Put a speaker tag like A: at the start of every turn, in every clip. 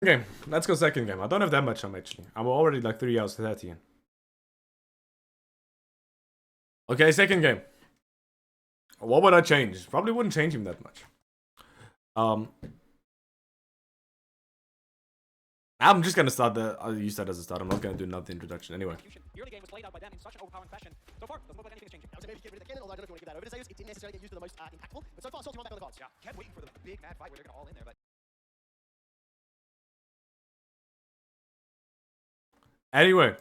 A: Okay, let's go second game. I don't have that much time actually. I'm already like 3 hours 30 in. Okay, second game. What would I change? Probably wouldn't change him that much. I'm just gonna start I'll use that as a start. I'm not gonna do another introduction anyway. The early game was played out by them in such an overpowering fashion. So far, doesn't look like anything is changing. I would say maybe get rid of the cannon, although I don't know if you want to give that over to Zeus. It didn't necessarily get used to the most impactful, but so far, still back on the cards. Yeah, kept waiting for the big mad fight where they're gonna all in there, but. Anyway,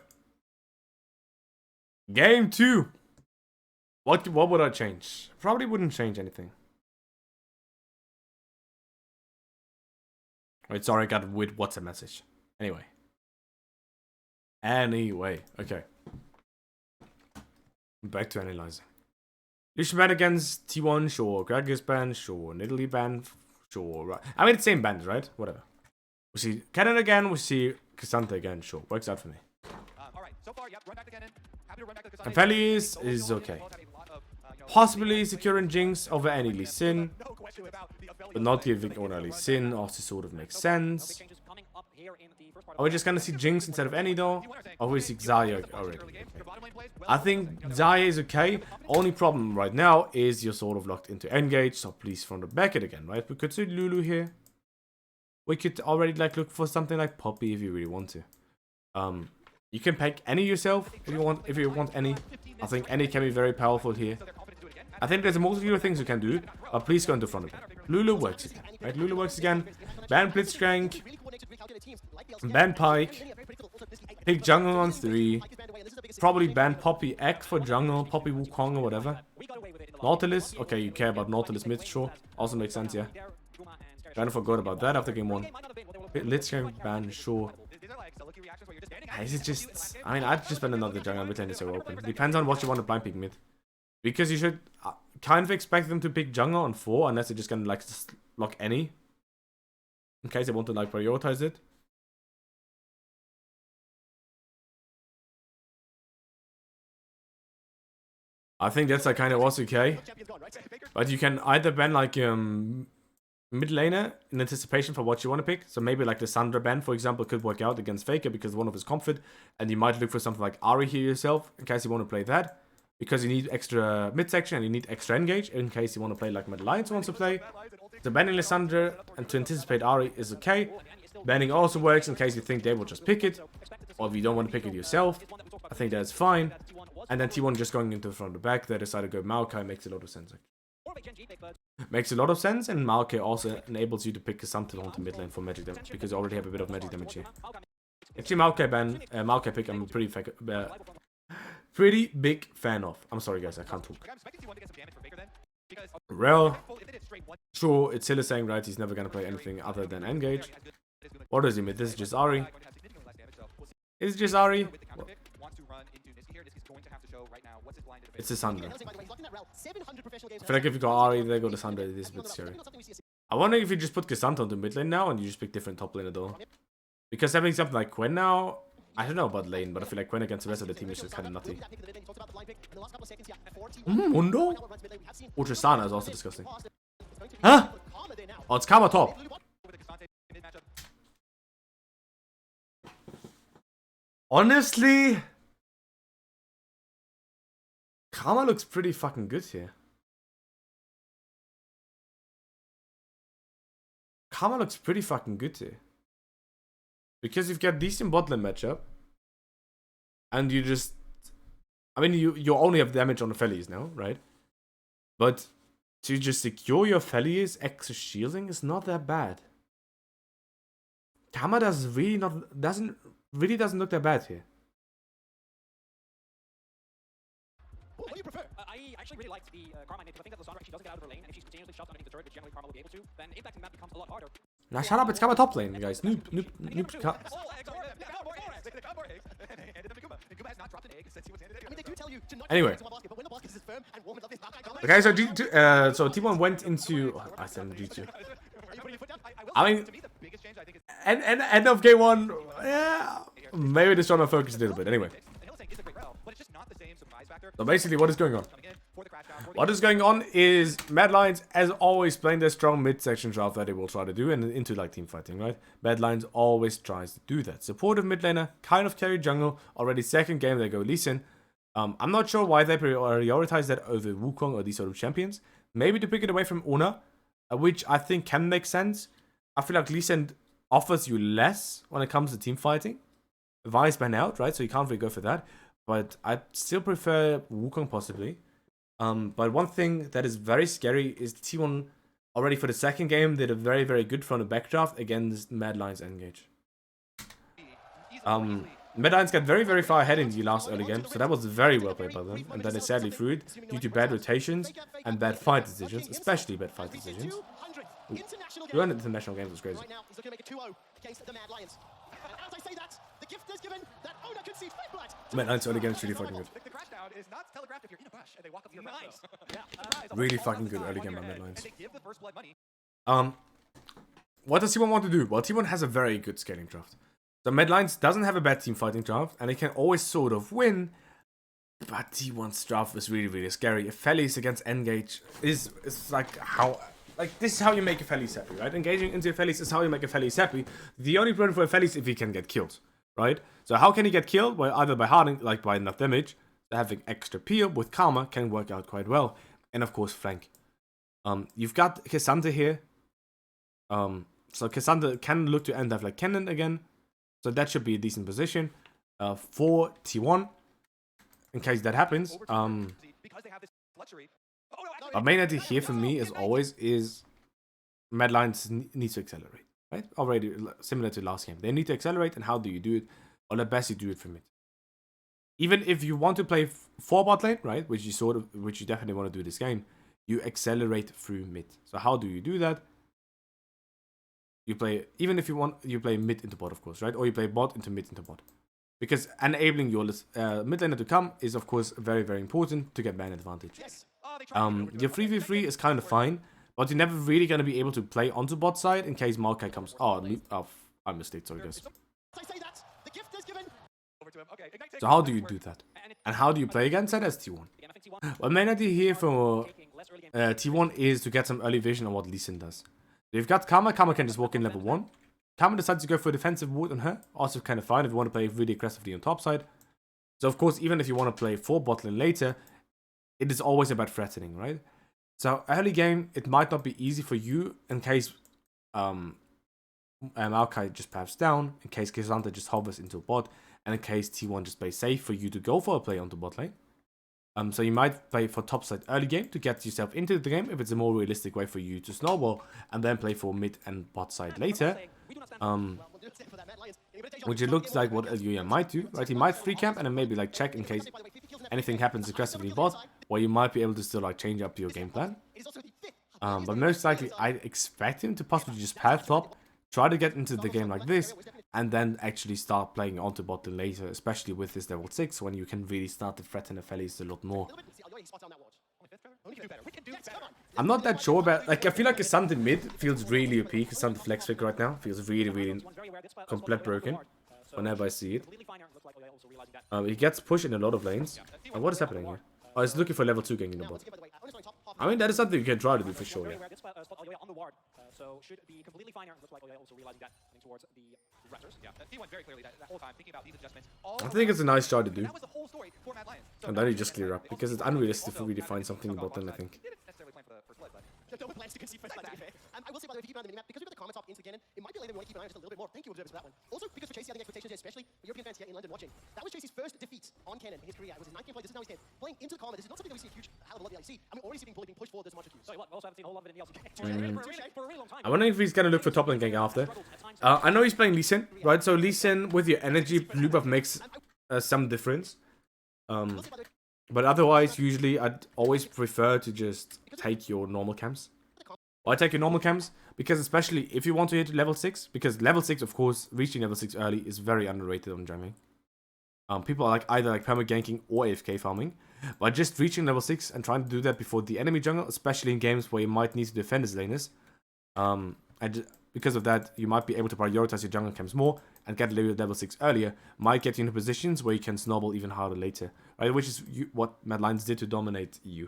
A: game 2. What would I change? Probably wouldn't change anything. Wait, sorry, I got a weird WhatsApp message. Anyway, okay. Back to analyzing. Lucian ban against T1, sure. Gragas ban, sure. Nidalee ban, sure. Right. I mean, it's same bands, right? Whatever. We see Cannon again, we see Cassandra again, sure. Works out for me. Alright, so far, yep, run back to Cannon. Happy to run back to Cassandra. Fellies is okay. Possibly securing Jinx over any Lee Sin, but not giving Oner Lee Sin also sort of makes sense. Are we just gonna see Jinx instead of any though? Or we see Xayah already? I think Xayah is okay. Only problem right now is you're sort of locked into engage, so please front or back it again, right? We could see Lulu here. We could already like look for something like Poppy if you really want to. You can pick any yourself if you want any. I think any can be very powerful here. I think there's a multitude of things you can do, but please go into front of it. Lulu works again, right? Lulu works again. Ban Blitzcrank. Ban Pike. Pick jungle on 3. Probably ban Poppy Egg for jungle, Poppy Wukong or whatever. Nautilus. Okay, you care about Nautilus mid, sure. Also makes sense, yeah. Kind of forgot about that after game 1. Blitzcrank ban, sure. Is it just... I mean, I'd just ban another jungle mid lane is so open. Depends on what you want to blind pick mid. Because you should kind of expect them to pick jungle on 4 unless they're just gonna like lock any. In case they want to like prioritize it. I think that's like kind of also okay. But you can either ban like mid laner in anticipation for what you want to pick. So maybe like the Sandra ban, for example, could work out against Faker because one of his comfort. And you might look for something like Ahri here yourself in case you want to play that. Because you need extra midsection and you need extra engage in case you want to play like Mad Alliance wants to play. So banning Lissandra and to anticipate Ahri is okay. Banning also works in case you think they will just pick it. Or if you don't want to pick it yourself. I think that's fine. And then T1 just going into the front or back. They decided to go Maokai makes a lot of sense. Makes a lot of sense, and Maokai also enables you to pick something onto mid lane for magic damage. Because you already have a bit of magic damage here. Actually Maokai ban, Maokai pick I'm pretty big fan of. I'm sorry guys, I can't talk. Rel, sure, it's Hylissang, right? He's never gonna play anything other than engage. What is he mid? This is just Ahri. Is it just Ahri? It's a Sandra. I feel like if you go Ahri, they go to Sandra, it is a bit scary. I wonder if you just put Cassandra on the mid lane now and you just pick different top laner though. Because having something like Gwen now, I don't know about lane, but I feel like Gwen against the rest of the team is just kind of nutty. Mundo? Oh, Tristana is also disgusting. Huh? Oh, it's Karma top. Honestly, Karma looks pretty fucking good here. Karma looks pretty fucking good here. Because you've got decent bot lane matchup. And you just... I mean, you only have damage on the Fellies now, right? But to just secure your Fellies extra shielding is not that bad. Karma doesn't really look that bad here.
B: What do you prefer? I actually really liked the Karma because I think that Lissandra actually doesn't get out of her lane, and if she's continuously shoved underneath the turret, which generally Karma will be able to, then impacting that becomes a lot harder.
A: Now shut up, it's Karma top lane, guys. Noob. Anyway. Okay, so so T1 went into... Oh, I said G2. I mean... End of game 1... Yeah... Maybe this trying to focus a little bit. Anyway. So basically, what is going on? What is going on is Mad Lions, as always, playing their strong mid-section draft that they will try to do and into like team fighting, right? Mad Lions always tries to do that. Supportive mid laner, kind of carry jungle. Already second game they go Hylissang. I'm not sure why they prioritize that over Wukong or these sort of champions. Maybe to pick it away from Oner, which I think can make sense. I feel like Hylissang offers you less when it comes to team fighting. Vi's been out, right? So you can't really go for that. But I still prefer Wukong possibly. But one thing that is very scary is the T1 already for the second game did a very, very good front and back draft against Mad Lions Engage. Mad Lions got very, very far ahead in the last early game, so that was very well played by them. And then they sadly threw it due to bad rotations and bad fight decisions, especially bad fight decisions. Ooh. Run international games was crazy. Mad Lions early game is really fucking good. Really fucking good early game by Mad Lions. What does T1 want to do? Well, T1 has a very good scaling draft. So Mad Lions doesn't have a bad team fighting draft, and they can always sort of win. But T1's draft is really, really scary. If Fellies against Engage is like how... Like, this is how you make a Fellies happy, right? Engaging into a Fellies is how you make a Fellies happy. The only problem for a Fellies is if he can get killed, right? So how can he get killed? Well, either by hardening, like by enough damage, having extra peel with Karma can work out quite well. And of course, flank. You've got Cassandra here. So Cassandra can look to end up like Cannon again. So that should be a decent position for T1 in case that happens. Our main idea here for me, as always, is Mad Lions needs to accelerate, right? Already similar to last game. They need to accelerate, and how do you do it? Or at best, you do it from mid. Even if you want to play 4 bot lane, right, which you definitely want to do this game, you accelerate through mid. So how do you do that? You play, even if you want, you play mid into bot, of course, right? Or you play bot into mid into bot. Because enabling your mid laner to come is, of course, very, very important to get man advantage. Your 3v3 is kind of fine, but you're never really going to be able to play onto bot side in case Maokai comes. Oh, I missed it, sorry guys. So how do you do that? And how do you play against that as T1? Well, main idea here for T1 is to get some early vision on what Hylissang does. So you've got Karma. Karma can just walk in level 1. Karma decides to go for a defensive ward on her. Also kind of fine if you want to play really aggressively on top side. So of course, even if you want to play 4 bot lane later, it is always about threatening, right? So early game, it might not be easy for you in case Maokai just paths down, in case Cassandra just hovers into a bot, and in case T1 just plays safe for you to go for a play onto bot lane. So you might play for top side early game to get yourself into the game if it's a more realistic way for you to snowball, and then play for mid and bot side later. Which it looks like what Elyoya might do, right? He might free camp and then maybe like check in case anything happens aggressively bot, or you might be able to still like change up your game plan. But most likely I expect him to possibly just path top, try to get into the game like this, and then actually start playing onto bot lane later, especially with this level 6 when you can really start to threaten the Fellies a lot more. I'm not that sure about, like, I feel like Cassandra mid feels really OP. Cassandra flex pick right now feels really, really complete broken whenever I see it. He gets pushed in a lot of lanes. And what is happening here? Oh, he's looking for level 2 gang in the bot. I mean, that is something you can try to do for sure, yeah.
B: So should be completely fine here. Looks like also realizing that towards the Raptors. Yeah, he went very clearly that whole time thinking about these adjustments.
A: I think it's a nice try to do. And then you just clear up because it's unrealistic to really find something about them, I think.
C: I will say, by the way, if you keep an eye on the minimap, because we've got the comments up into Gannon, it might be like we want to keep an eye on just a little bit more. Thank you, observers, for that one. Also, because for Chasy, I think expectations, especially for European fans here in London watching, that was Chasy's first defeat on Cannon in his career. It was his 9th game play. This is now his 10th. Playing into the comment, this is not something that we see a huge hell of a lot of the LEC. I mean, already seeing Bully being pushed forward this much of
B: So what, we also haven't seen a whole lot of it in the LCK.
A: I wonder if he's going to look for top lane gang after. I know he's playing Hylissang, right? So Hylissang with your energy blue buff makes some difference. But otherwise, usually I'd always prefer to just take your normal camps. Or I take your normal camps, because especially if you want to hit level 6, because level 6, of course, reaching level 6 early is very underrated on jungle. People are like either like perma-ganking or AFK farming, but just reaching level 6 and trying to do that before the enemy jungle, especially in games where you might need to defend his laners, and because of that, you might be able to prioritize your jungle camps more and get level 6 earlier, might get you into positions where you can snowball even harder later, right? Which is what Mad Lions did to dominate EU.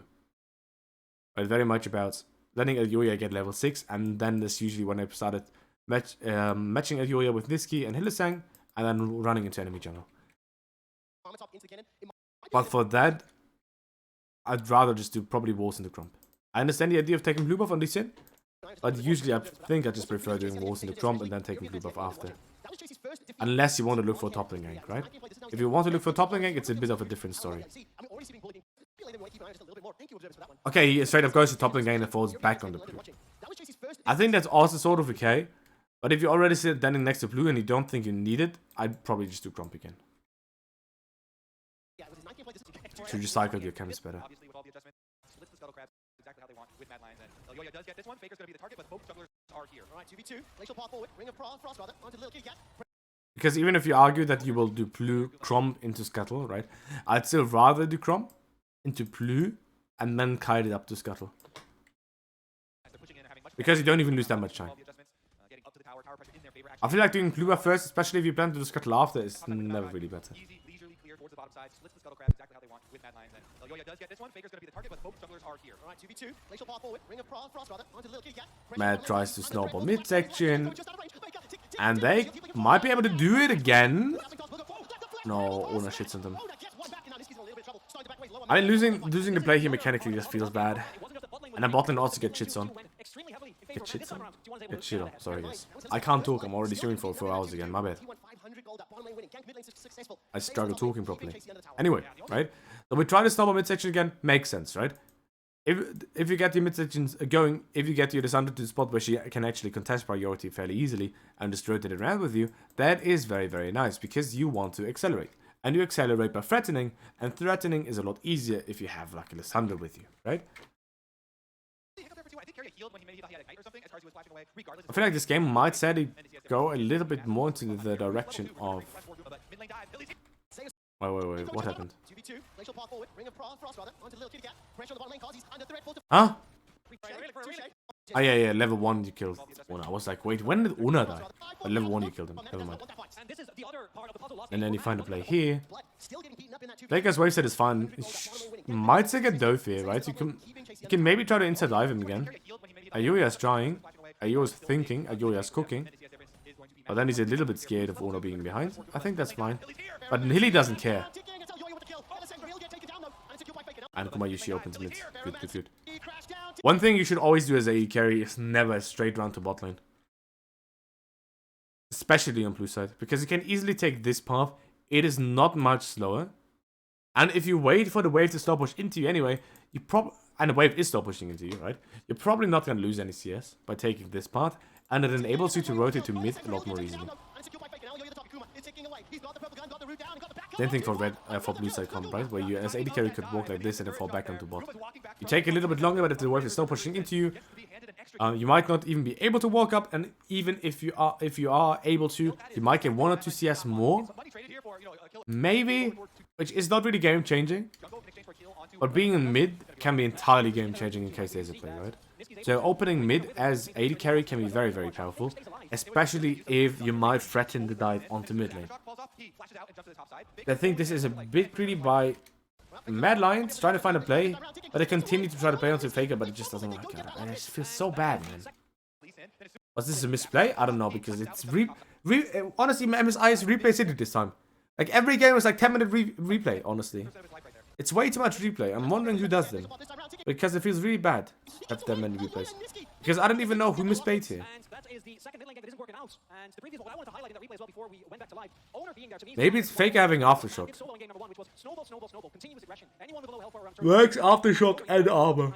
A: But very much about letting Elyoya get level 6, and then that's usually when I started matching Elyoya with Nisqy and Hylissang, and then running into enemy jungle. But for that, I'd rather just do probably walls into Crump. I understand the idea of taking blue buff on Lee Sin, but usually I think I just prefer doing walls into Crump and then taking blue buff after. Unless you want to look for top lane gank, right? If you want to look for top lane gank, it's a bit of a different story. Okay, he straight up goes to top lane gank and falls back on the blue. I think that's also sort of okay, but if you already sit standing next to blue and you don't think you need it, I'd probably just do Crump again. Should you cycle your chemist better?
B: Exactly how they want with Mad Lions, and Elyoya does get this one. Faker's going to be the target, but both jugglers are here. All right, 2v2. Glacial path forward. Ring of Frost rather onto the little kitty cat.
A: Because even if you argue that you will do blue Crump into Scuttle, right? I'd still rather do Crump into blue and then kite it up to Scuttle. Because you don't even lose that much time. I feel like doing blue buff first, especially if you plan to do Scuttle after, is never really better.
B: Towards the bottom side, splits the scuttle crab exactly how they want with Mad Lions, and Elyoya does get this one. Faker's going to be the target, but both jugglers are here. All right, 2v2. Glacial path forward. Ring of Frost rather onto the little kitty cat.
A: Mad tries to snowball midsection, and they might be able to do it again. No, Oner shits on them. I mean, losing the play here mechanically just feels bad. And then bot lane also get shits on. Get shits on? Get shit on. Sorry, guys. I can't talk. I'm already streaming for 4 hours again. My bad. I struggle talking properly. Anyway, right? So we try to stop on midsection again. Makes sense, right? If you get the midsections going, if you get your Lissandra to the spot where she can actually contest priority fairly easily and just rotate it around with you, that is very, very nice because you want to accelerate. And you accelerate by threatening, and threatening is a lot easier if you have like a Lissandra with you, right? I feel like this game might sadly go a little bit more into the direction of... Wait, what happened? Huh? Oh yeah, level 1 you killed Oner. I was like, wait, when did Oner die? But level 1 you killed him, never mind. And then you find a play here. Laker's wave set is fine. Might take a dove here, right? You can maybe try to inside dive him again. Elyoya's trying. Elyoya's thinking. Elyoya's cooking. But then he's a little bit scared of Oner being behind. I think that's fine. But Hilly doesn't care. And Gumayusi opens mid. Good. One thing you should always do as AE carry is never a straight run to bot lane. Especially on blue side. Because you can easily take this path. It is not much slower. And if you wait for the wave to slow push into you anyway, you and the wave is slow pushing into you, right? You're probably not going to lose any CS by taking this path. And it enables you to rotate to mid a lot more easily. Same thing for blue side comp, right? Where you as AD carry could walk like this and then fall back onto bot. You take a little bit longer, but if the wave is slow pushing into you, you might not even be able to walk up, and even if you are able to, you might get 1 or 2 CS more. Maybe, which is not really game changing. But being in mid can be entirely game changing in case there's a play, right? So opening mid as AD carry can be very, very powerful. Especially if you might threaten the dive onto mid lane. I think this is a bit greedy by Mad Lions trying to find a play, but they continue to try to play onto Faker, but it just doesn't work out. And it just feels so bad, man. Was this a misplay? I don't know, because it's honestly, MSI is replay city this time. Like every game is like 10-minute replay, honestly. It's way too much replay. I'm wondering who does them. Because it feels really bad to have that many replays. Because I don't even know who misplayed here. Maybe it's Faker having Aftershock. Works Aftershock and armor.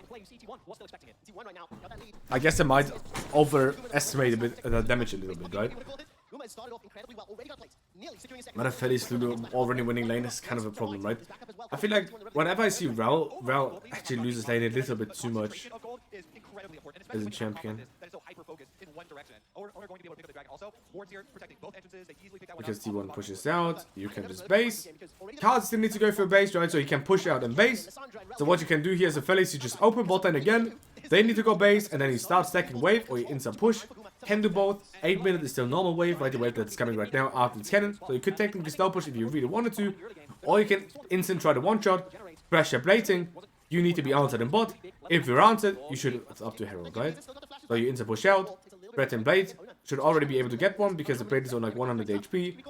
A: I guess I might overestimate the damage a little bit, right? But if Felix already winning lane is kind of a problem, right? I feel like whenever I see Rel actually loses lane a little bit too much as a champion. Because T1 pushes out, you can just base. Carzzy still needs to go for a base, right? So he can push out and base. So what you can do here as a Felix, you just open bot lane again. They need to go base, and then you start stacking wave, or you instant push. Can do both. 8 minutes is still normal wave, right? The wave that's coming right now after it's cannon. So you could technically slow push if you really wanted to. Or you can instant try to one-shot, pressure plating, you need to be answered in bot. If you're answered, you should, it's up to Herald, right? So you instant push out, threaten Blade, should already be able to get one because the Blade is on like 100 HP.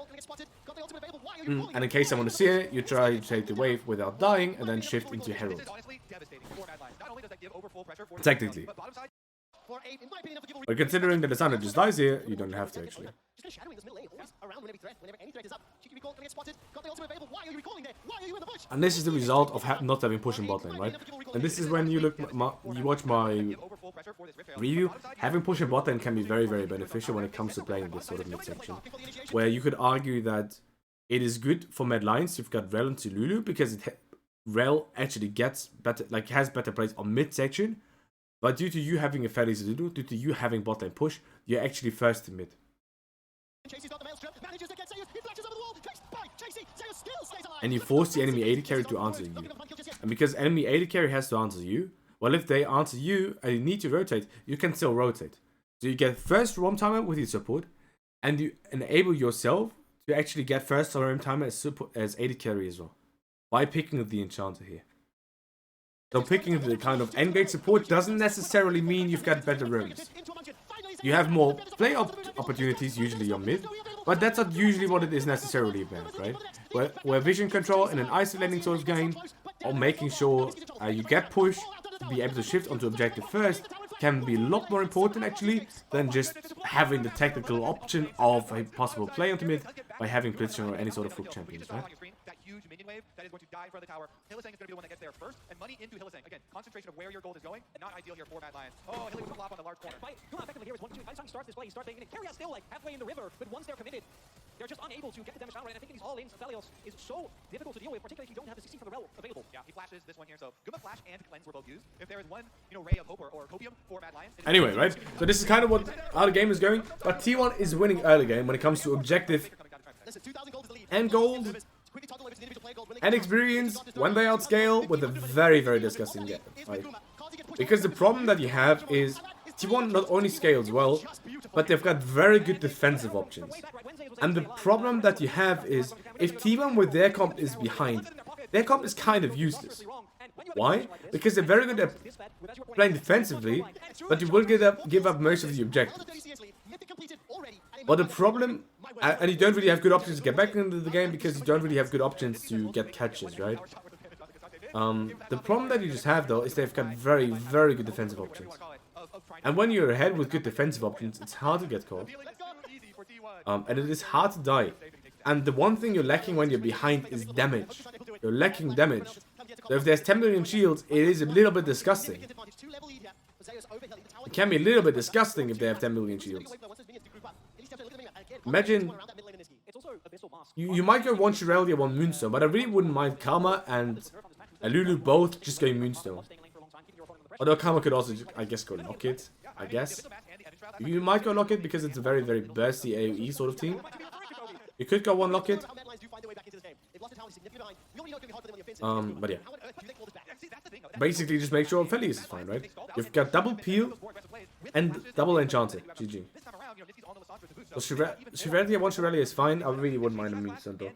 A: And in case someone is here, you try to take the wave without dying and then shift into Herald. Technically. But considering that the Thunder just dies here, you don't have to actually. And this is the result of not having push in bot lane, right? And this is when you watch my review. Having push in bot lane can be very, very beneficial when it comes to playing this sort of mid-section. Where you could argue that it is good for mid lines. You've got Rel into Lulu because Rel actually gets better, like has better plays on mid-section. But due to you having a Ferris Lulu, due to you having bot lane push, you're actually first in mid. And you force the enemy AD carry to answer you. And because enemy AD carry has to answer you, well, if they answer you and you need to rotate, you can still rotate. So you get first roam timer with your support, and you enable yourself to actually get first roam timer as AD carry as well, by picking the enchanter here. So picking the kind of engage support doesn't necessarily mean you've got better roams. You have more play opportunities usually on mid, but that's not usually what it is necessarily about, right? Where vision control in an isolating sort of game, or making sure you get push to be able to shift onto objective first, can be a lot more important actually than just having the technical option of a possible play onto mid by having Blitzchung or any sort of hook champions, right?
B: Huge minion wave that is going to die for the tower. Hylissang is going to be the one that gets there first, and money into Hylissang. Again, concentration of where your gold is going, and not ideal here for Mad Lions. Oh, Hilly with a flop on the large corner.
C: Effectively here is 1-2. Hylissang starts this play, he starts taking it. Keria still like halfway in the river, but once they're committed, they're just unable to get the damage down right. And I think these all-ins, Aphelios is so difficult to deal with, particularly if you don't have the 16 for the Rel available.
B: Yeah, he flashes this one here, so Guma Flash and Cleanse were both used. If there is one, ray of hope or copium for Mad Lions.
A: Anyway, right? So this is kind of how the game is going, but T1 is winning early game when it comes to objective and gold and experience when they outscale with a very, very disgusting game, right? Because the problem that you have is T1 not only scales well, but they've got very good defensive options. And the problem that you have is if T1 with their comp is behind, their comp is kind of useless. Why? Because they're very good at playing defensively, but you will give up most of the objectives. But the problem, and you don't really have good options to get back into the game because you don't really have good options to get catches, right? The problem that you just have though is they've got very, very good defensive options. And when you're ahead with good defensive options, it's hard to get caught. And it is hard to die. And the one thing you're lacking when you're behind is damage. You're lacking damage. So if there's 10 million shields, it is a little bit disgusting. It can be a little bit disgusting if they have 10 million shields. Imagine, you might go one Shirelli or one Moonstone, but I really wouldn't mind Karma and Lulu both just going Moonstone. Although Karma could also, I guess, go Locket, I guess. You might go Locket because it's a very, very bursty AoE sort of team. You could go one Locket. But yeah. Basically, just make sure Felius is fine, right? You've got double peel and double enchanter. GG. So Shirelli, one Shirelli is fine. I really wouldn't mind a Moonstone though.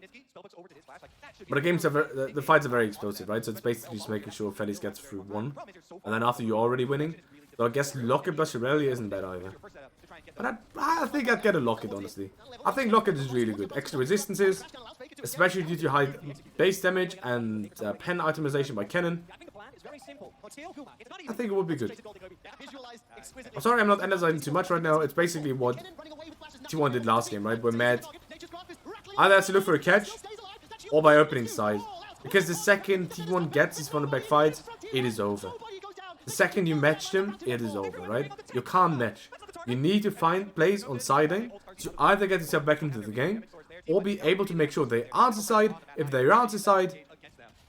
A: But the fights are very explosive, right? So it's basically just making sure Felius gets through one. And then after you're already winning. So I guess Locket plus Shirelli isn't bad either. But I think I'd get a Locket, honestly. I think Locket is really good. Extra resistances, especially due to high base damage and pen itemization by Cannon. I think it would be good. I'm sorry I'm not emphasizing too much right now. It's basically what T1 did last game, right? Where Mad either has to look for a catch or by opening side. Because the second T1 gets his front and back fights, it is over. The second you match them, it is over, right? You can't match. You need to find plays on siding to either get yourself back into the game or be able to make sure they answer side. If they answer side,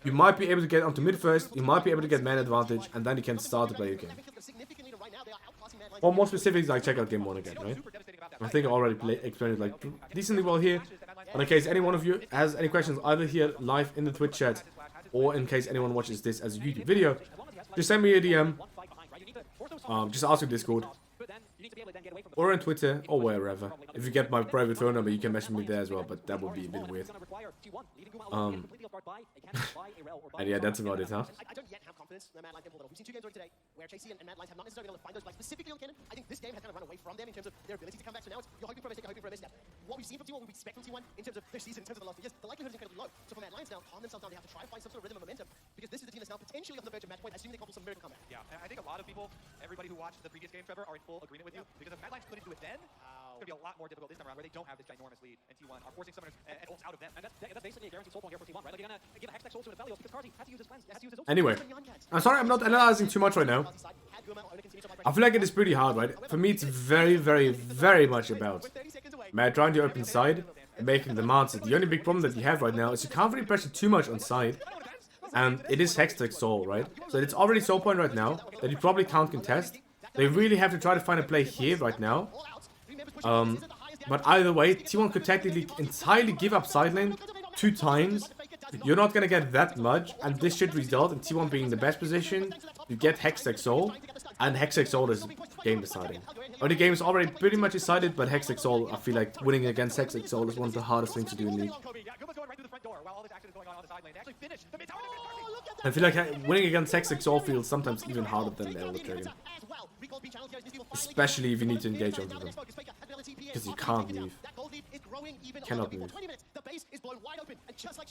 A: you might be able to get onto mid first, you might be able to get man advantage, and then you can start to play your game. Or more specifically, like check out game 1 again, right? I think I already explained it like decently well here. And in case any one of you has any questions either here live in the Twitch chat or in case anyone watches this as a YouTube video, just send me a DM. Just ask your Discord. Or on Twitter, or wherever. If you get my private phone number, you can message me there as well, but that would be a bit weird. And yeah, that's about it, huh?
C: I don't yet have confidence in the Mad Lions DIEMdodo. We've seen 2 games already today where Chasy and Mad Lions have not necessarily been able to find those plays specifically on Cannon. I think this game has kind of run away from them in terms of their ability to come back. So now it's you're hoping for a mistake, hoping for a misstep. What we've seen from T1, what we expect from T1 in terms of their season, in terms of the last 2 years, the likelihood is incredibly low. So for Mad Lions now, calm themselves down. They have to try and find some sort of rhythm and momentum because this is the team that's now potentially on the verge of match point, assuming they couple some miracle comeback.
B: Yeah, and I think a lot of people, everybody who watched the previous game, Trevor, are in full agreement with you because if Mad Lions couldn't do it then, it's going to be a lot more difficult this time around where they don't have this ginormous lead and T1 are forcing summoners and ults out of them.
D: And that's basically a guaranteed soul point here for T1, right? Like, you're gonna give a hextech soul to an Elyoya because Carzzy had to use his cleanse, had to use his ult.
A: Anyway, I'm sorry I'm not analyzing too much right now. I feel like it is pretty hard, right? For me, it's very, very, very much about Matt trying to open side and making demands. The only big problem that you have right now is you can't really pressure too much on side. And it is Hextech Soul, right? So it's already soul point right now that you probably can't contest. They really have to try to find a play here right now. But either way, T1 could technically entirely give up side lane 2 times. You're not gonna get that much, and this should result in T1 being in the best position. You get Hextech Soul, and Hextech Soul is game deciding. Or the game is already pretty much decided, but Hextech Soul, I feel like winning against Hextech Soul is one of the hardest things to do in League. I feel like winning against Hextech Soul feels sometimes even harder than the Elder Dragon. Especially if you need to engage onto them. Because you can't move. Cannot move.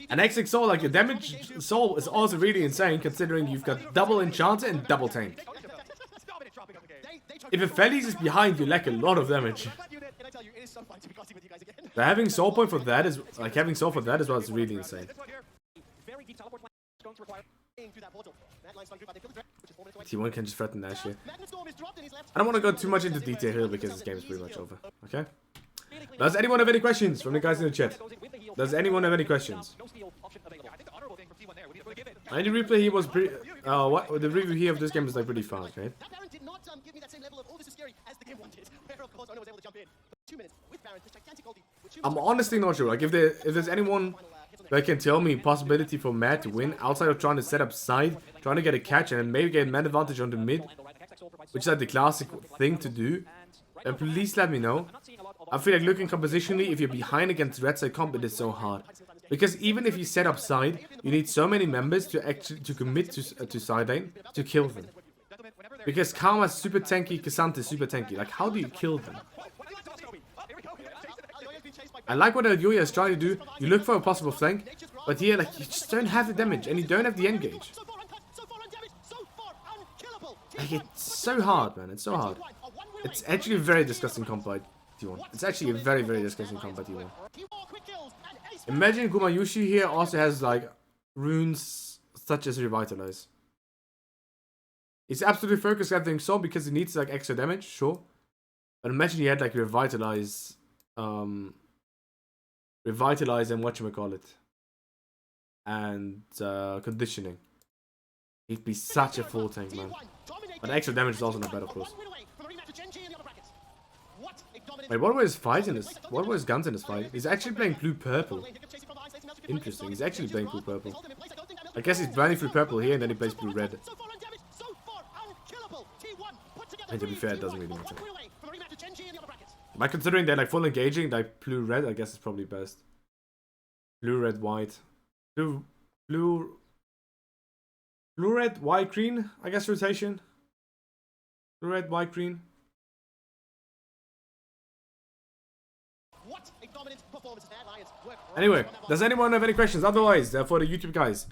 A: And Hextech Soul, like, your damage Soul is also really insane considering you've got double Enchanter and double Tank. If a Felix is behind, you lack a lot of damage. So having Soul Point for that is, like, having Soul for that as well is really insane. T1 can just threaten Nash here. I don't want to go too much into detail here because this game is pretty much over. Okay? Does anyone have any questions from the guys in the chat? Does anyone have any questions? I need to replay here was pretty... what? The review here of this game is like pretty fast, right? I'm honestly not sure. Like, if there's anyone that can tell me possibility for Matt to win outside of trying to set up side, trying to get a catch, and then maybe get a man advantage on the mid, which is like the classic thing to do, then please let me know. I feel like looking compositionally, if you're behind against red side comp, it is so hard. Because even if you set up side, you need so many members to actually commit to side lane to kill them. Because Karma's super tanky, Cassandra is super tanky. Like, how do you kill them? I like what Elyoya is trying to do. You look for a possible flank, but here, like, you just don't have the damage, and you don't have the engage. Like, it's so hard, man. It's so hard. It's actually a very disgusting combat T1. It's actually a very, very disgusting combat T1. Imagine Gumayusi here also has, like, runes such as Revitalize. He's absolutely focused on everything so because he needs, like, extra damage, sure. But imagine he had, like, Revitalize, Revitalize and whatchamacallit. And, conditioning. He'd be such a full tank, man. But extra damage is also not bad, of course. Wait, what were his fights in this? What were his guns in this fight? He's actually playing blue-purple. Interesting, he's actually playing blue-purple. I guess he's burning through purple here and then he plays blue-red. And to be fair, it doesn't really matter. By considering they're like full engaging, like blue-red, I guess it's probably best. Blue-red-white. Blue-red, white-green, I guess rotation. Blue-red, white-green. Anyway, does anyone have any questions? Otherwise, for the YouTube guys,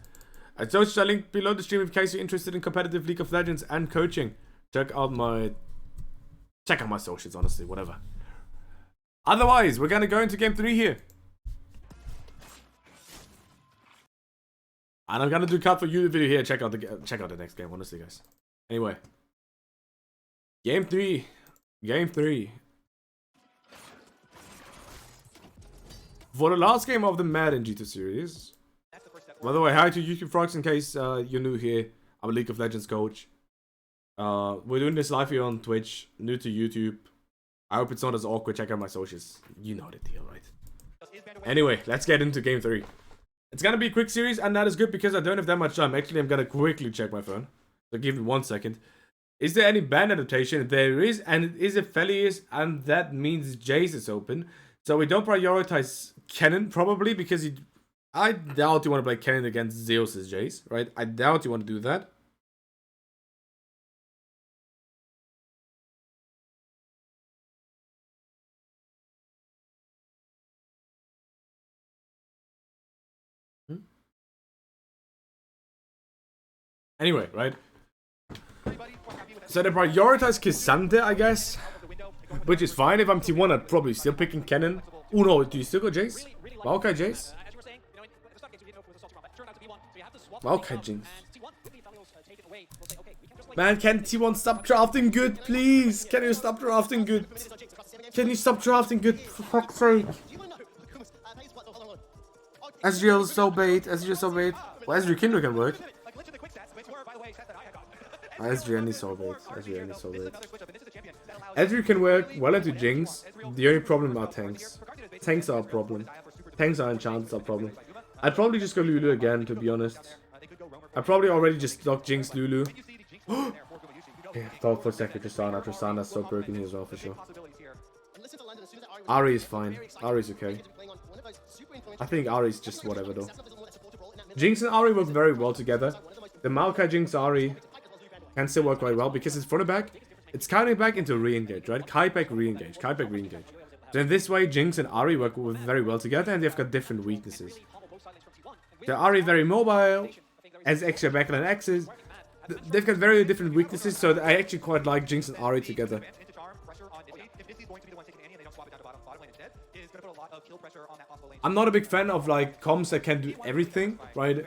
A: I told you a link below the stream in case you're interested in competitive League of Legends and coaching. Check out my socials, honestly, whatever. Otherwise, we're gonna go into game 3 here. And I'm gonna do cut for you the video here. Check out the next game, honestly, guys. Anyway, game 3. For the last game of the Madden G2 series. By the way, hi to YouTube Frogs in case you're new here. I'm a League of Legends coach. We're doing this live here on Twitch. New to YouTube. I hope it's not as awkward. Check out my socials. You know the deal, right? Anyway, let's get into game 3. It's gonna be a quick series, and that is good because I don't have that much time. Actually, I'm gonna quickly check my phone. So give me 1 second. Is there any ban adaptation? There is, and it is a Felius, and that means Jace is open. So we don't prioritize Kennen, probably, because I doubt you want to play Kennen against Zeus's Jace, right? I doubt you want to do that. Anyway, right? So they prioritize K'Sante, I guess. Which is fine. If I'm T1, I'd probably still picking Kennen. Oh no, do you still go Jace? Okay, Jace. Okay, Jinx. Man, can T1 stop drafting good, please? Can you stop drafting good? Can you stop drafting good, for fuck's sake? Ezreal is so bait. Ezreal is so bait. Well, Ezreal Kindle can work. Ezreal is so bait. Ezreal is so bait. Ezreal can work well into Jinx. The only problem are tanks. Tanks are a problem. Tanks are enchanters are a problem. I'd probably just go Lulu again, to be honest. I probably already just locked Jinx Lulu. Yeah, thought for a second Tristana. Tristana's so broken here as well, for sure. Ahri is fine. Ahri's okay. I think Ahri's just whatever, though. Jinx and Ahri work very well together. The Maokai Jinx Ahri can still work quite well because it's front and back. It's counting back into re-engage, right? Kai back re-engage. Kai back re-engage. So in this way, Jinx and Ahri work very well together, and they've got different weaknesses. The Ahri very mobile, as extra backline axes. They've got very different weaknesses, so I actually quite like Jinx and Ahri together. I'm not a big fan of like comps that can do everything, right?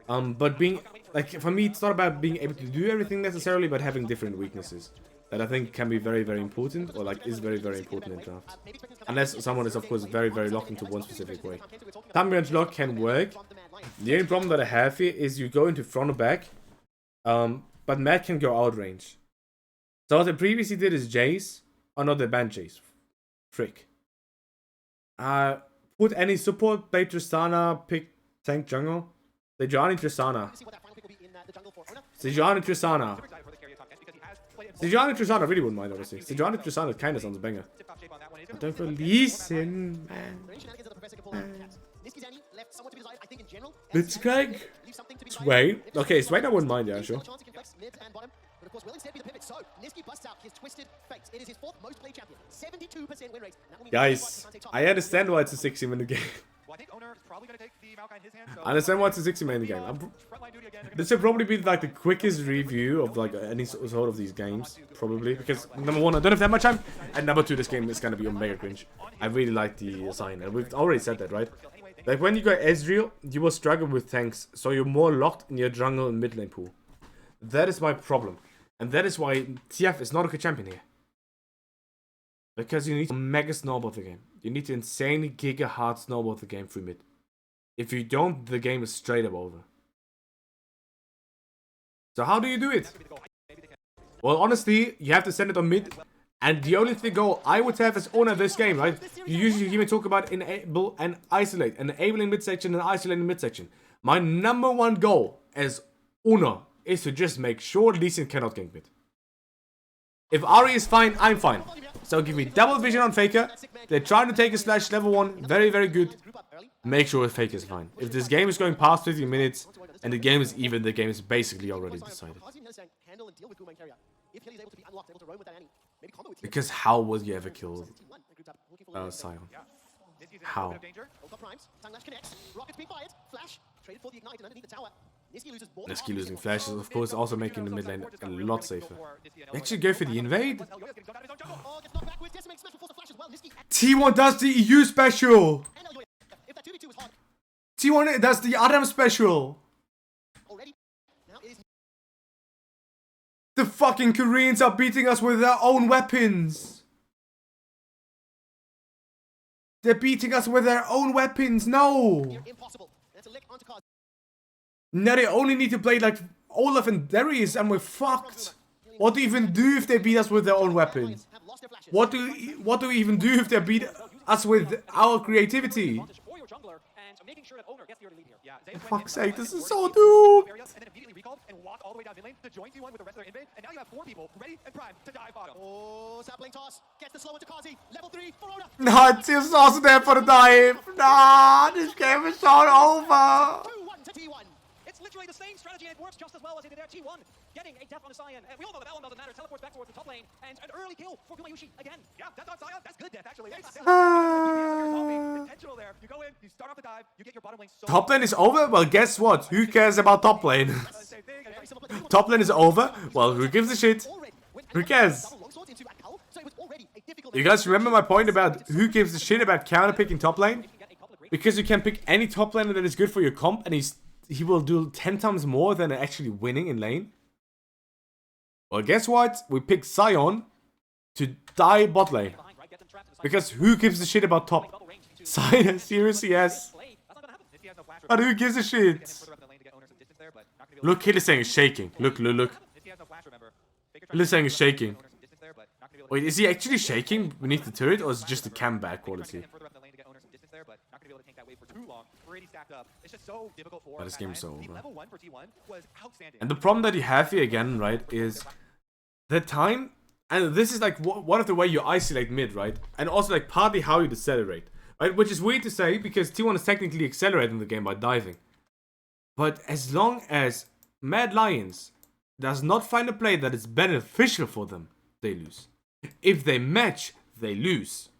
A: But being like, for me, it's not about being able to do everything necessarily, but having different weaknesses that I think can be very, very important, or like is very, very important in drafts. Unless someone is, of course, very, very locked into one specific way. Time range lock can work. The only problem that I have here is you go into front or back, but Matt can go out range. So what they previously did is Jace, or not, the banned Jace. Frick. Put any support, play Tristana, pick tank jungle. Sejuani Tristana. Sejuani Tristana. Sejuani Tristana really wouldn't mind, obviously. Sejuani Tristana kind of sounds a banger. I don't believe in, man. Blitzcrank? Swain? Okay, Swain I wouldn't mind, yeah, sure. Of course, will instead be the pivot. So, Nisqy busts out his twisted face. It is his 4th most played champion. 72% win rate. Guys, I understand why it's a 60-minute game. Well, I think Oner is probably going to take the Maokai in his hand. So I understand why it's a 60-minute game. This will probably be like the quickest review of like any sort of these games, probably, because number one, I don't have that much time, and number two, this game is going to be mega cringe. I really like the sign, and we've already said that, right? Like when you go Ezreal, you will struggle with tanks, so you're more locked in your jungle and mid lane pool. That is my problem. And that is why TF is not a good champion here. Because you need to mega snowball the game. You need to insanely giga hard snowball the game through mid. If you don't, the game is straight up over. So how do you do it? Well, honestly, you have to send it on mid. And the only thing goal I would have as Oner this game, right? You usually even talk about enable and isolate. Enabling midsection and isolating midsection. My number one goal as Oner is to just make sure Lee Sin cannot gank mid. If Ahri is fine, I'm fine. So give me double vision on Faker. They're trying to take a slash level 1. Very, very good. Make sure Faker is fine. If this game is going past 50 minutes and the game is even, the game is basically already decided. Because how would you ever kill Sion? How? Nisqy losing flash is of course also making the mid lane a lot safer. Actually go for the invade. T1 does the EU special. T1 does the Adam special. The fucking Koreans are beating us with their own weapons. They're beating us with their own weapons. No. Now they only need to play like Olaf and Darius and we're fucked. What do we even do if they beat us with their own weapons? What do we even do if they beat us with our creativity?
D: and making sure that Oner gets the early lead here.
B: Yeah, Zeus
A: For
B: went
A: fuck's
B: in,
A: sake, this
B: and
A: is
B: were
A: so doomed.
B: area, and then immediately recalled and walked all the way down mid lane to join T1 with the rest of their invade, and now you have 4 people ready and primed to dive bottom.
C: Oh, sapling toss. Gets the slow into Carzzy. Level 3 for Oner.
A: Nah, it's also there for the dive. Nah, this game is all over.
C: 2-1 to T1.
D: It's literally the same strategy, and it works just as well as it did there. T1 getting a death on the Scion, and we all know that one doesn't matter. Teleports back towards the top lane, and an early kill for Gumayusi again.
B: Yeah, that's on Sion. That's good death, actually.
A: Ah.
B: Intentional there. You go in, you start off the dive, you get your bottom lane so
A: Top lane is over? Well, guess what? Who cares about top lane?
B: same thing. And very simple.
A: Top lane is over? Well, who gives a shit? Who cares? You guys remember my point about who gives a shit about counterpicking top lane? Because you can pick any top laner that is good for your comp, and he will do 10 times more than actually winning in lane. Well, guess what? We picked Sion to die bot lane. Because who gives a shit about top? Sion, seriously, yes.
B: Nisqy has no flash.
A: But who gives a shit?
B: Further up the lane to get Oner some distance there, but not gonna be able
A: Look, Hylissang is shaking. Look.
B: Nisqy has no flash, remember. Faker trying to
A: Hylissang is shaking.
B: get Oner some distance there, but not gonna be able to
A: Wait, is he actually shaking beneath the turret, or is it just the cam back quality?
B: get further up the lane to get Oner some distance there, but not gonna be able to tank that wave for too long. Pretty stacked up. It's just so difficult for
A: This
B: Mad
A: game's so
B: Lions. The
A: over.
B: level 1 for T1 was outstanding.
A: And the problem that you have here again, right, is the time, and this is like one of the way you isolate mid, right, and also like partly how you decelerate, right, which is weird to say because T1 is technically accelerating the game by diving. But as long as Mad Lions does not find a play that is beneficial for them, they lose. If they match, they lose.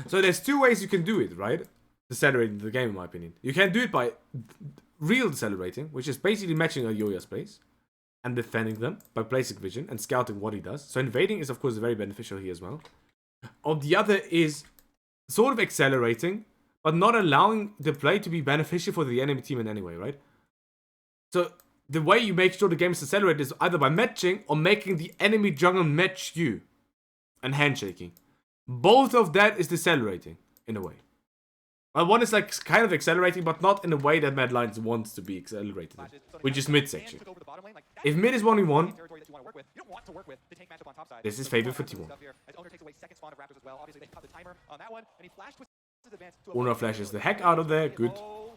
A: So there's 2 ways you can do it, right? Decelerating the game, in my opinion. You can do it by real decelerating, which is basically matching Elyoya's plays and defending them by placing vision and scouting what he does. So invading is of course very beneficial here as well. Or the other is sort of accelerating, but not allowing the play to be beneficial for the enemy team in any way, right? So the way you make sure the game is accelerated is either by matching or making the enemy jungle match you and handshaking. Both of that is decelerating in a way. Well, one is like kind of accelerating, but not in the way that Mad Lions wants to be accelerated, which is mid section. If mid is 1v1, this is favorite for T1. Oner flashes the heck out of there, good.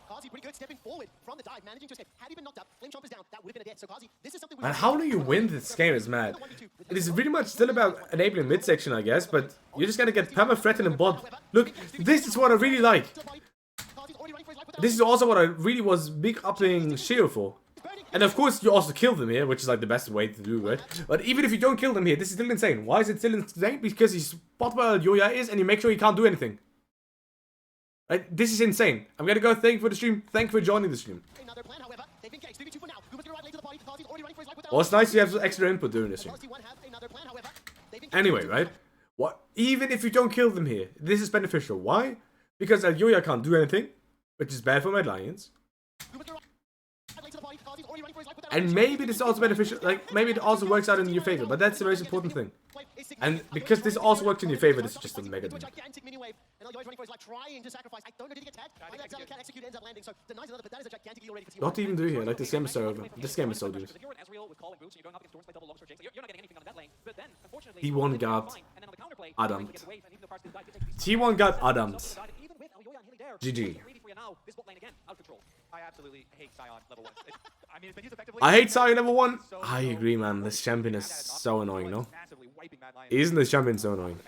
C: Carzzy pretty good stepping forward from the dive, managing to escape. Had he been knocked up, Flame Chomp is down. That would have been a death. So Carzzy, this is something we
A: And how do you win this game is mad. It is really much still about enabling midsection, I guess, but you're just gonna get perma-threatened in bot. Look, this is what I really like. This is also what I really was big upping Shield for. And of course, you also kill them here, which is like the best way to do it. But even if you don't kill them here, this is still insane. Why is it still insane? Because he's spot where Elyoya is, and you make sure he can't do anything. Like, this is insane. I'm gonna go thank you for the stream. Thank you for joining the stream. Well, it's nice you have extra input during this stream. Anyway, right? What? Even if you don't kill them here, this is beneficial. Why? Because Elyoya can't do anything, which is bad for Mad Lions. And maybe this is also beneficial, like, maybe it also works out in your favor, but that's the most important thing. And because this also works in your favor, this is just a mega deal. What to even do here? Like, this game is so over. This game is so good. T1 got Adams. T1 got Adams. GG.
B: I absolutely hate Sion level 1. I mean, it's been used effectively.
A: I hate Sion level 1. I agree, man. This champion is so annoying, no? Isn't this champion so annoying?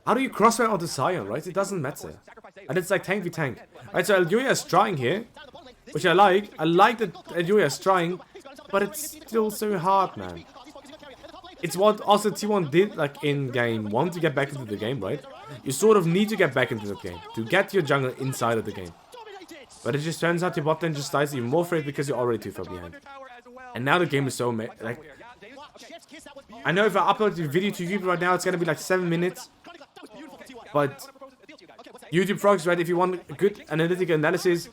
A: How do you crossfire onto Sion, right? It doesn't matter. And it's like tank v tank. Right, so Elyoya is trying here, which I like. I like that Elyoya is trying, but it's still so hard, man. It's what also T1 did like in game 1 to get back into the game, right? You sort of need to get back into the game to get your jungle inside of the game. But it just turns out your bot lane just dies even more for it because you're already too far behind. And now the game is so like, I know if I upload the video to YouTube right now, it's gonna be like 7 minutes. But YouTube frogs, right? If you want a good analytical analysis,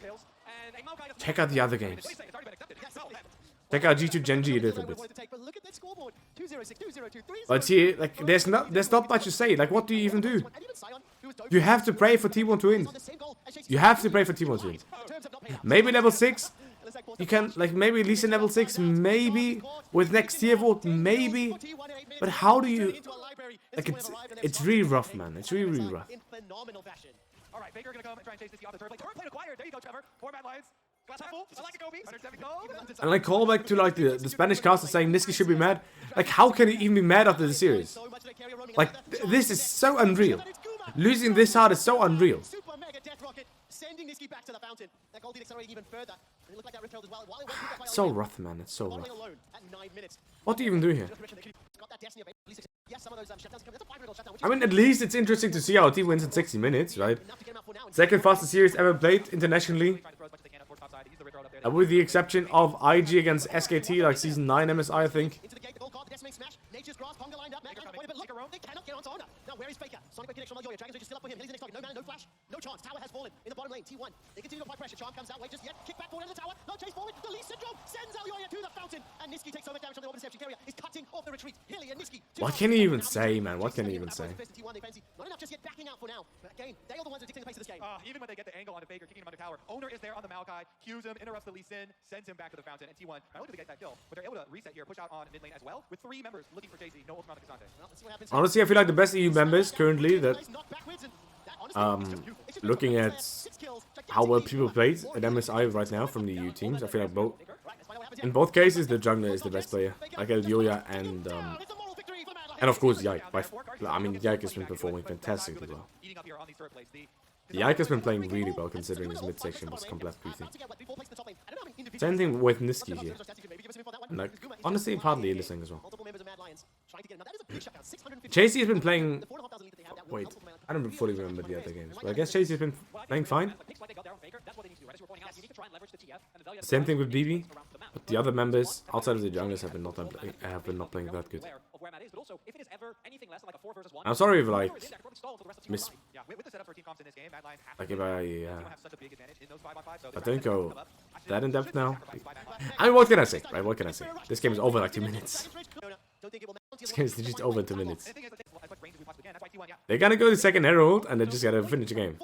A: check out the other games. Check out G2 Genji a little bit. But see, like, there's not much to say. Like, what do you even do? You have to pray for T1 to win. You have to pray for T1 to win. Maybe level 6. You can, like, maybe at least in level 6. Maybe with next tier vote. Maybe. But how do you... Like, it's really rough, man. It's really, really rough.
B: All right, Faker gonna come and try and chase Nisqy off the turret. Turret plane acquired. There you go, Trevor. 4 Mad Lions. Glass half full. I like it, Gobi. 170 gold.
A: And like call back to like the Spanish caster saying Nisqy should be mad. Like how can he even be mad after the series? Like this is so unreal. Losing this hard is so unreal.
C: Super mega death rocket sending Nisqy back to the fountain. That goal did accelerate even further. And it looked like that rift held as well. While it went through the
A: So rough, man. It's so rough.
C: Modeling alone at 9 minutes.
A: What do you even do here?
C: Got that destiny of at least yes, some of those shutdowns come. That's a 5-minute shutdown.
A: I mean, at least it's interesting to see how a team wins in 60 minutes, right? Second fastest series ever played internationally. With the exception of IG against SKT, like season 9 MSI, I think.
C: Into the gate, the gold card, the decimating smash. Nature's grasp, Ponga lined up. Mac has pointed, but look, they cannot get onto Oner. Now, where is Faker? Sonic Wave connection on Elyoya. Dragon's Rage is still up with him. He's the next target. No mana, no flash, no chance. Tower has fallen in the bottom lane. T1. They continue to apply pressure. Charm comes out. Wait just yet. Kick back forward into the tower. No chase forward. The Lee syndrome sends Elyoya to the fountain. And Nisqy takes so much damage from the orb deception. Keria is cutting off the retreat. Hilly and Nisqy.
A: What can he even say, man? What can he even say?
C: Not enough just yet backing out for now. But again, they are the ones that dictate the pace of this game.
B: Even when they get the angle onto Faker, kicking him under tower, Oner is there on the Maokai, cues him, interrupts the Lee Sin, sends him back to the fountain, and T1 not only do they get that kill, but they're able to reset here, push out on mid lane as well, with 3 members looking for Chasy, no ultimate on
C: Well, let's see what happens.
A: Honestly, I feel like the best EU members currently that
C: Knocked backwards and that honestly,
A: looking at how well people played at MSI right now from the EU teams, I feel like both in both cases the jungler is the best player, like Elyoya and of course Yike. I mean Yike has been performing fantastically well. Yike has been playing really well considering his midsection was complete breathing. Same thing with Nisqy here. And like honestly partly Hylissang as well. Chasy has been playing. Wait, I don't fully remember the other games, but I guess Chasy has been playing fine. Same thing with BB, but the other members outside of the junglers have been not playing that good. I'm sorry if like like if I don't go that in depth now. I mean, what can I say, right? What can I say? This game is over in like 2 minutes. This game is just over in 2 minutes. They're gonna go to second Herald and they're just gonna finish the game.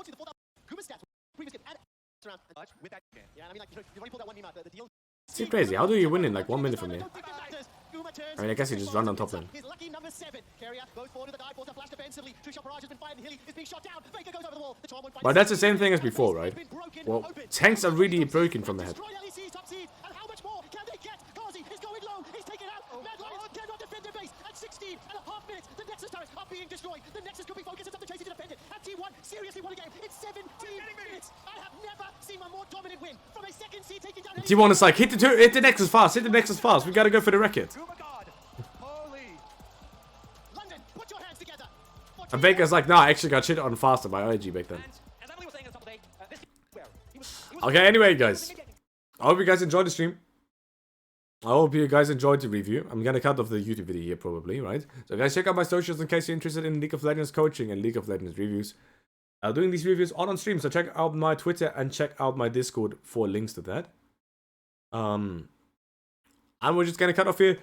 A: It's crazy. How do you win in like 1 minute from here? I mean, I guess you just run on top lane. But that's the same thing as before, right? Well, tanks are really broken from the head.
C: Carzzy is going low. He's taken out. Mad Lions cannot defend their base. At 16.5 minutes, the Nexus turrets are being destroyed. The Nexus could be focused. It's up to Chasy to defend it. At T1, seriously, what a game. It's 17 minutes. I have never seen a more dominant win from a second seed taking down.
A: T1 is like, hit the Nexus fast. Hit the Nexus fast. We gotta go for the record.
C: London, put your hands together.
A: And Baker's like, nah, I actually got shit on faster by IG back then. Okay, anyway, guys. I hope you guys enjoyed the stream. I hope you guys enjoyed the review. I'm gonna cut off the YouTube video here probably, right? So guys, check out my socials in case you're interested in League of Legends coaching and League of Legends reviews. Doing these reviews all on stream, so check out my Twitter and check out my Discord for links to that. And we're just gonna cut off here.